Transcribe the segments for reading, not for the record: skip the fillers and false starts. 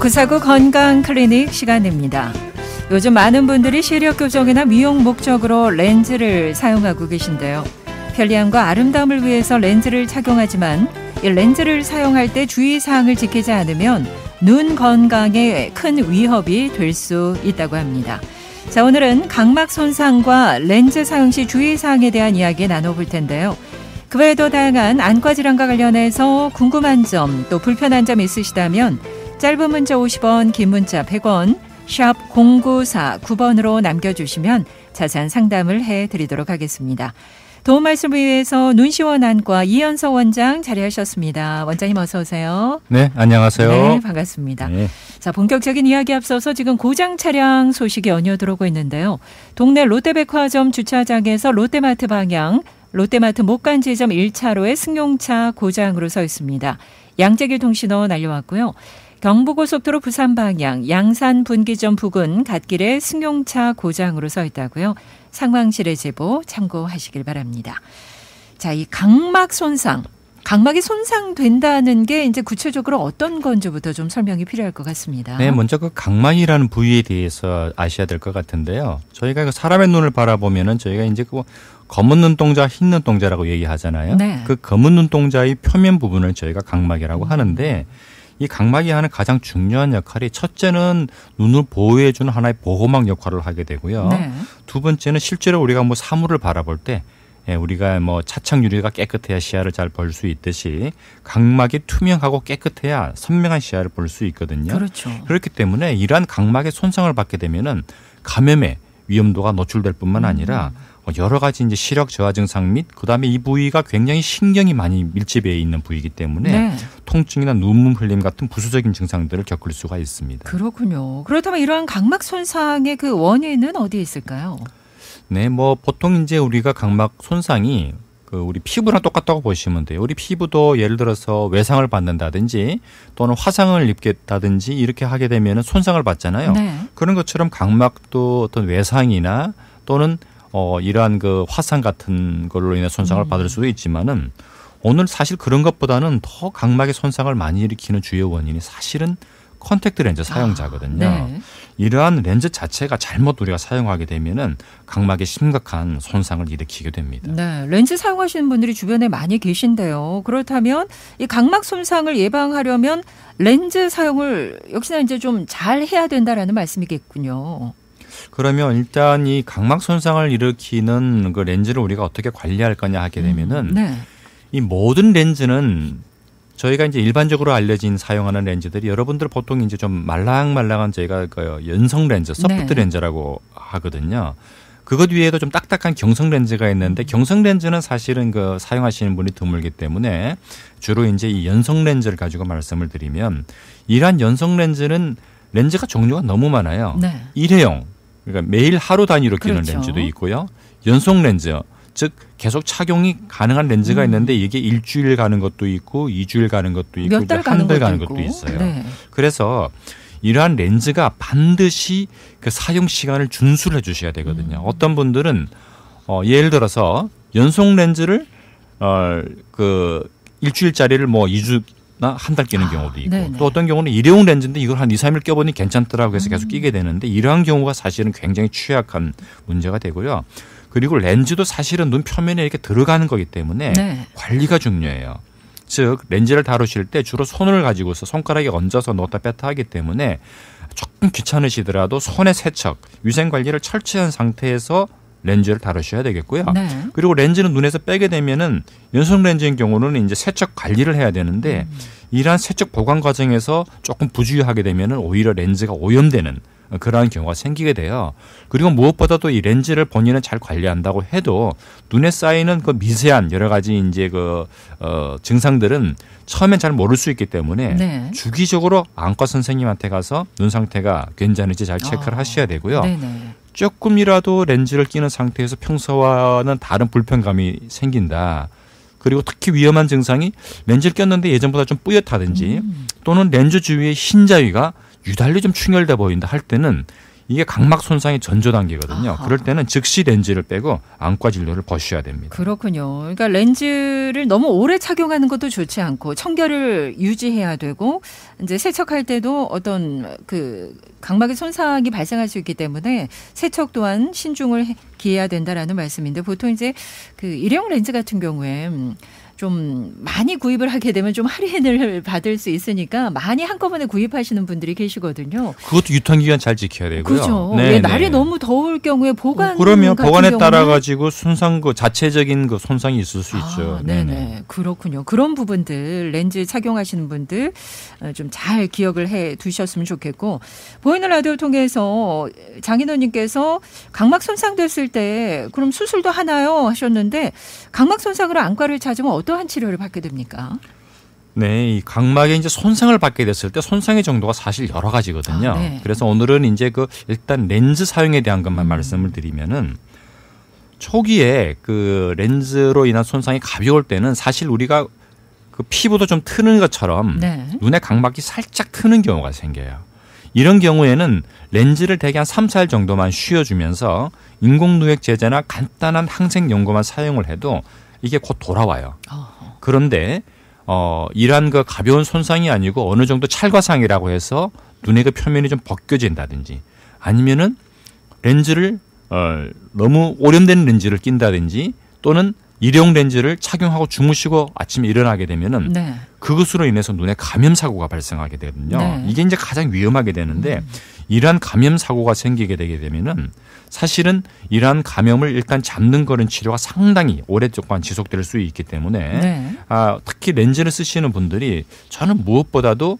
구사구 건강 클리닉 시간입니다. 요즘 많은 분들이 시력 교정이나 미용 목적으로 렌즈를 사용하고 계신데요. 편리함과 아름다움을 위해서 렌즈를 착용하지만 이 렌즈를 사용할 때 주의사항을 지키지 않으면 눈 건강에 큰 위협이 될 수 있다고 합니다. 자, 오늘은 각막 손상과 렌즈 사용 시 주의사항에 대한 이야기 나눠볼 텐데요. 그 외에도 다양한 안과 질환과 관련해서 궁금한 점 또 불편한 점 있으시다면 짧은 문자 50원, 긴 문자 100원, 샵 0949번으로 남겨주시면 자세한 상담을 해드리도록 하겠습니다. 도움 말씀을 위해서 눈시원안과 이현서 원장 자리하셨습니다. 원장님 어서 오세요. 네, 안녕하세요. 네, 반갑습니다. 네. 자, 본격적인 이야기 앞서서 지금 고장 차량 소식이 연이어 들어오고 있는데요. 동네 롯데백화점 주차장에서 롯데마트 방향, 롯데마트 목간지점 1차로에 승용차 고장으로 서 있습니다. 양재길 통신호 날려왔고요. 경부고속도로 부산 방향 양산 분기점 부근 갓길에 승용차 고장으로 서 있다고요. 상황실의 제보 참고하시길 바랍니다. 자, 이 각막 손상, 각막이 손상된다는 게 이제 구체적으로 어떤 건지부터 좀 설명이 필요할 것 같습니다. 네, 먼저 그 각막이라는 부위에 대해서 아셔야 될 것 같은데요. 저희가 사람의 눈을 바라보면은 저희가 이제 그 검은 눈동자, 흰 눈동자라고 얘기하잖아요. 네. 그 검은 눈동자의 표면 부분을 저희가 각막이라고 하는데 이 각막이 하는 가장 중요한 역할이 첫째는 눈을 보호해주는 하나의 보호막 역할을 하게 되고요. 네. 두 번째는 실제로 우리가 뭐 사물을 바라볼 때 우리가 뭐 차창 유리가 깨끗해야 시야를 잘 볼 수 있듯이 각막이 투명하고 깨끗해야 선명한 시야를 볼 수 있거든요. 그렇죠. 그렇기 때문에 이러한 각막의 손상을 받게 되면은 감염의 위험도가 노출될 뿐만 아니라 여러 가지 이제 시력 저하 증상 및 그다음에 이 부위가 굉장히 신경이 많이 밀집해 있는 부위이기 때문에 네. 통증이나 눈물 흘림 같은 부수적인 증상들을 겪을 수가 있습니다. 그렇군요. 그렇다면 이러한 각막 손상의 그 원인은 어디에 있을까요? 네, 뭐 보통 이제 우리가 각막 손상이 우리 피부랑 똑같다고 보시면 돼요. 우리 피부도 예를 들어서 외상을 받는다든지 또는 화상을 입겠다든지 이렇게 하게 되면 손상을 받잖아요. 네. 그런 것처럼 각막도 어떤 외상이나 또는 이러한 그 화상 같은 걸로 인해 손상을 받을 수도 있지만은 오늘 사실 그런 것보다는 더 각막의 손상을 많이 일으키는 주요 원인이 사실은 컨택트 렌즈 사용자거든요. 네. 이러한 렌즈 자체가 잘못 우리가 사용하게 되면은 각막에 심각한 손상을 일으키게 됩니다. 네, 렌즈 사용하시는 분들이 주변에 많이 계신데요. 그렇다면 이 각막 손상을 예방하려면 렌즈 사용을 역시나 이제 좀 잘 해야 된다라는 말씀이겠군요. 그러면 일단 이 각막 손상을 일으키는 그 렌즈를 우리가 어떻게 관리할 거냐 하게 되면은 네. 이 모든 렌즈는 저희가 이제 일반적으로 알려진 사용하는 렌즈들이 여러분들 보통 이제 좀 말랑말랑한 저희가 그 연성 렌즈, 소프트 네. 렌즈라고 하거든요. 그것 위에도 좀 딱딱한 경성 렌즈가 있는데 경성 렌즈는 사실은 그 사용하시는 분이 드물기 때문에 주로 이제 이 연성 렌즈를 가지고 말씀을 드리면 이러한 연성 렌즈는 렌즈가 종류가 너무 많아요. 네. 일회용, 그러니까 매일 하루 단위로 끼는 그렇죠. 렌즈도 있고요. 연속 렌즈, 즉 계속 착용이 가능한 렌즈가 있는데 이게 일주일 가는 것도 있고 2주일 가는 것도 있고 한 달 가는 것도 있어요. 네. 그래서 이러한 렌즈가 반드시 그 사용 시간을 준수를 해 주셔야 되거든요. 어떤 분들은 예를 들어서 연속 렌즈를 그 일주일짜리를 뭐 2주 한 달 끼는 경우도 있고 네네. 또 어떤 경우는 일회용 렌즈인데 이걸 한 2, 3일 껴보니 괜찮더라고 해서 계속 끼게 되는데 이러한 경우가 사실은 굉장히 취약한 문제가 되고요. 그리고 렌즈도 사실은 눈 표면에 이렇게 들어가는 거기 때문에 네. 관리가 중요해요. 즉 렌즈를 다루실 때 주로 손을 가지고서 손가락에 얹어서 넣었다 뺐다 하기 때문에 조금 귀찮으시더라도 손의 세척, 위생 관리를 철저한 상태에서 렌즈를 다루셔야 되겠고요. 네. 그리고 렌즈는 눈에서 빼게 되면은 연속 렌즈인 경우는 이제 세척 관리를 해야 되는데 이러한 세척 보관 과정에서 조금 부주의하게 되면은 오히려 렌즈가 오염되는 그러한 경우가 생기게 돼요. 그리고 무엇보다도 이 렌즈를 본인은 잘 관리한다고 해도 눈에 쌓이는 그 미세한 여러 가지 이제 증상들은 처음엔 잘 모를 수 있기 때문에 네. 주기적으로 안과 선생님한테 가서 눈 상태가 괜찮은지 잘 체크를 하셔야 되고요. 네네. 조금이라도 렌즈를 끼는 상태에서 평소와는 다른 불편감이 생긴다. 그리고 특히 위험한 증상이 렌즈를 꼈는데 예전보다 좀 뿌옇다든지 또는 렌즈 주위의 흰 자위가 유달리 좀 충혈돼 보인다 할 때는 이게 각막 손상의 전조 단계거든요. 그럴 때는 즉시 렌즈를 빼고 안과 진료를 거쳐야 됩니다. 그렇군요. 그러니까 렌즈를 너무 오래 착용하는 것도 좋지 않고 청결을 유지해야 되고 이제 세척할 때도 어떤 그 각막의 손상이 발생할 수 있기 때문에 세척 또한 신중을 기해야 된다라는 말씀인데 보통 이제 그 일회용 렌즈 같은 경우에 좀 많이 구입을 하게 되면 좀 할인을 받을 수 있으니까 많이 한꺼번에 구입하시는 분들이 계시거든요. 그것도 유통기간 잘 지켜야 되고요. 그렇죠. 네, 날이 너무 더울 경우에 보관 그러면 보관에 따라 가지고 손상 그 자체적인 그 손상이 있을 수 있죠. 네네. 그렇군요. 그런 부분들 렌즈 착용하시는 분들 좀 잘 기억을 해 두셨으면 좋겠고 보이는 라디오 통해서 장인어님께서 각막 손상됐을 때 그럼 수술도 하나요 하셨는데 각막 손상으로 안과를 찾으면 어떠한 치료를 받게 됩니까? 네, 이 각막에 이제 손상을 받게 됐을 때 손상의 정도가 사실 여러 가지거든요. 네. 그래서 오늘은 이제 그 일단 렌즈 사용에 대한 것만 말씀을 드리면은 초기에 그 렌즈로 인한 손상이 가벼울 때는 사실 우리가 그 피부도 좀 트는 것처럼 눈의 각막이 살짝 트는 경우가 생겨요. 이런 경우에는 렌즈를 대개 한 3, 4일 정도만 쉬어주면서 인공누액 제제나 간단한 항생 연고만 사용을 해도 이게 곧 돌아와요. 그런데 이러한 그 가벼운 손상이 아니고 어느 정도 찰과상이라고 해서 눈의 그 표면이 좀 벗겨진다든지 아니면은 렌즈를 너무 오염된 렌즈를 낀다든지 또는 일회용 렌즈를 착용하고 주무시고 아침에 일어나게 되면은 그것으로 인해서 눈에 감염 사고가 발생하게 되거든요. 이게 이제 가장 위험하게 되는데 이러한 감염 사고가 생기게 되게 되면은 사실은 이러한 감염을 일단 잡는 거는 치료가 상당히 오랫동안 지속될 수 있기 때문에 특히 렌즈를 쓰시는 분들이 저는 무엇보다도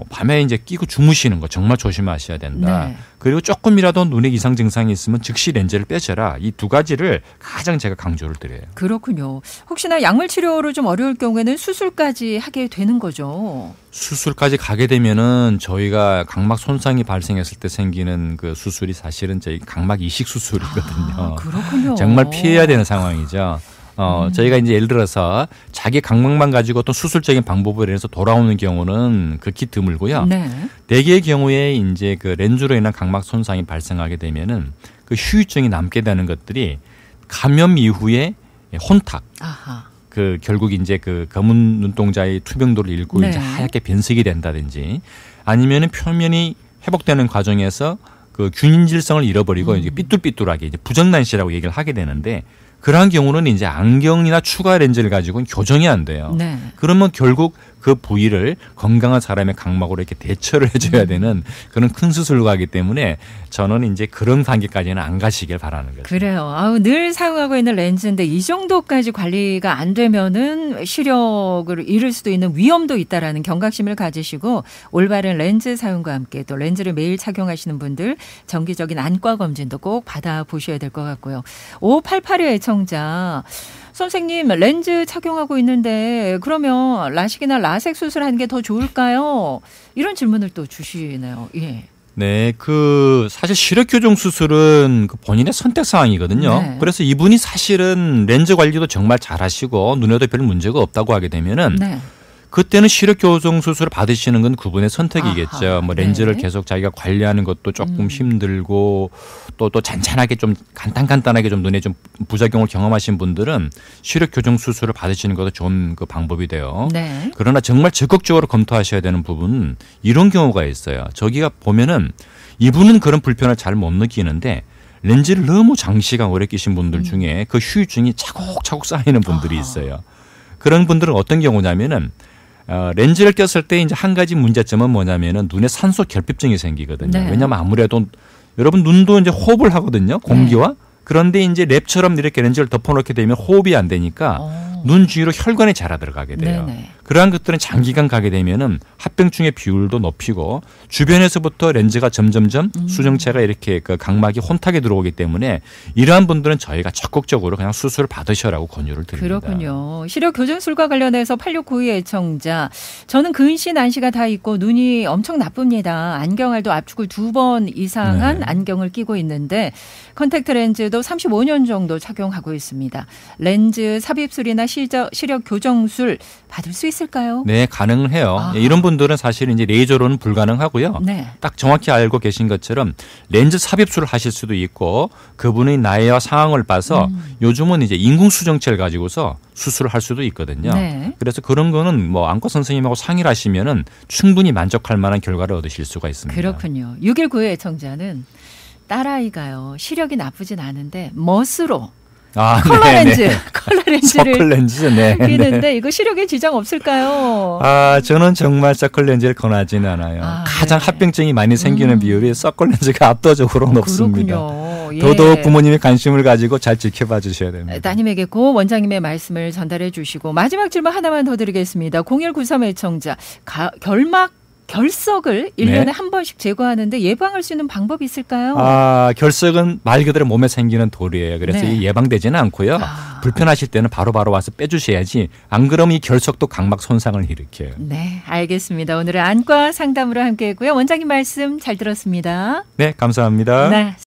밤에 이제 끼고 주무시는 거 정말 조심하셔야 된다. 그리고 조금이라도 눈에 이상 증상이 있으면 즉시 렌즈를 빼셔라. 이 두 가지를 가장 제가 강조를 드려요. 그렇군요. 혹시나 약물 치료로 좀 어려울 경우에는 수술까지 하게 되는 거죠? 수술까지 가게 되면은 저희가 각막 손상이 발생했을 때 생기는 그 수술이 사실은 저희 각막 이식 수술이거든요. 그렇군요. 정말 피해야 되는 상황이죠. 저희가 이제 예를 들어서 자기 각막만 가지고 어떤 수술적인 방법을 해서 돌아오는 경우는 극히 드물고요. 대개의 경우에 이제 그 렌즈로 인한 각막 손상이 발생하게 되면은 그 후유증이 남게 되는 것들이 감염 이후에 혼탁. 그 결국 이제 그 검은 눈동자의 투명도를 잃고 이제 하얗게 변색이 된다든지 아니면은 표면이 회복되는 과정에서 그 균질성을 잃어버리고 이제 삐뚤삐뚤하게 이제 부정난시라고 얘기를 하게 되는데 그러한 경우는 이제 안경이나 추가 렌즈를 가지고는 교정이 안 돼요. 그러면 결국 그 부위를 건강한 사람의 각막으로 이렇게 대처를 해줘야 되는 그런 큰 수술을 하기 때문에 저는 이제 그런 단계까지는 안 가시길 바라는 거죠. 그래요. 늘 사용하고 있는 렌즈인데 이 정도까지 관리가 안 되면은 시력을 잃을 수도 있는 위험도 있다라는 경각심을 가지시고 올바른 렌즈 사용과 함께 또 렌즈를 매일 착용하시는 분들 정기적인 안과 검진도 꼭 받아보셔야 될 것 같고요. 5588의 애청자. 선생님 렌즈 착용하고 있는데 그러면 라식이나 라섹 수술하는 게 더 좋을까요? 이런 질문을 또 주시네요. 네, 그 사실 시력 교정 수술은 그 본인의 선택 사항이거든요. 그래서 이분이 사실은 렌즈 관리도 정말 잘하시고 눈에도 별 문제가 없다고 하게 되면은 그때는 시력 교정 수술을 받으시는 건 그분의 선택이겠죠. 뭐 렌즈를 계속 자기가 관리하는 것도 조금 힘들고 또 잔잔하게 좀 간단하게 좀 눈에 좀 부작용을 경험하신 분들은 시력 교정 수술을 받으시는 것도 좋은 그 방법이 돼요. 그러나 정말 적극적으로 검토하셔야 되는 부분은 이런 경우가 있어요. 저기가 보면은 이분은 그런 불편을 잘 못 느끼는데 렌즈를 너무 장시간 오래 끼신 분들 중에 그 후유증이 차곡차곡 쌓이는 분들이 있어요. 그런 분들은 어떤 경우냐면은 렌즈를 꼈을 때 이제 한 가지 문제점은 뭐냐면은 눈에 산소 결핍증이 생기거든요. 왜냐하면 아무래도 여러분 눈도 이제 호흡을 하거든요. 공기와. 그런데 이제 랩처럼 이렇게 렌즈를 덮어놓게 되면 호흡이 안 되니까 눈 주위로 혈관이 자라 들어가게 돼요. 그러한 것들은 장기간 가게 되면은 합병증의 비율도 높이고 주변에서부터 렌즈가 점점점 수정체가 이렇게 그 각막이 혼탁에 들어오기 때문에 이러한 분들은 저희가 적극적으로 그냥 수술을 받으셔라고 권유를 드립니다. 그렇군요. 시력 교정술과 관련해서 8692의 애청자. 저는 근시 난시가 다 있고 눈이 엄청 나쁩니다. 안경알도 압축을 2번 이상한 안경을 끼고 있는데 컨택트 렌즈도 35년 정도 착용하고 있습니다. 렌즈 삽입술이나 시력 교정술 받을 수 있을까요? 있을까요? 네, 가능해요. 이런 분들은 사실 이제 레이저로는 불가능하고요. 네. 딱 정확히 알고 계신 것처럼 렌즈 삽입술을 하실 수도 있고 그분의 나이와 상황을 봐서 요즘은 이제 인공수정체를 가지고서 수술을 할 수도 있거든요. 네. 그래서 그런 거는 뭐 안과 선생님하고 상의를 하시면은 충분히 만족할 만한 결과를 얻으실 수가 있습니다. 그렇군요. 6195의 애청자는 딸아이가요. 시력이 나쁘진 않은데 멋으로 컬러 렌즈, 컬러 렌즈를 서클 렌즈, 네. 끼는데 이거 시력에 지장 없을까요? 저는 정말 서클 렌즈를 권하지는 않아요. 가장 네. 합병증이 많이 생기는 비율이 서클 렌즈가 압도적으로 높습니다. 그렇군요. 더더욱 부모님이 관심을 가지고 잘 지켜봐 주셔야 됩니다. 따님에게 꼭 원장님의 말씀을 전달해 주시고 마지막 질문 하나만 더 드리겠습니다. 0193 애청자 결석을 1년에 네. 한 번씩 제거하는데 예방할 수 있는 방법이 있을까요? 결석은 말 그대로 몸에 생기는 돌이에요. 그래서 네. 예방되지는 않고요. 불편하실 때는 바로바로 와서 빼주셔야지 안 그러면 이 결석도 각막 손상을 일으켜요. 네, 알겠습니다. 오늘은 안과 상담으로 함께했고요. 원장님 말씀 잘 들었습니다. 네, 감사합니다. 네.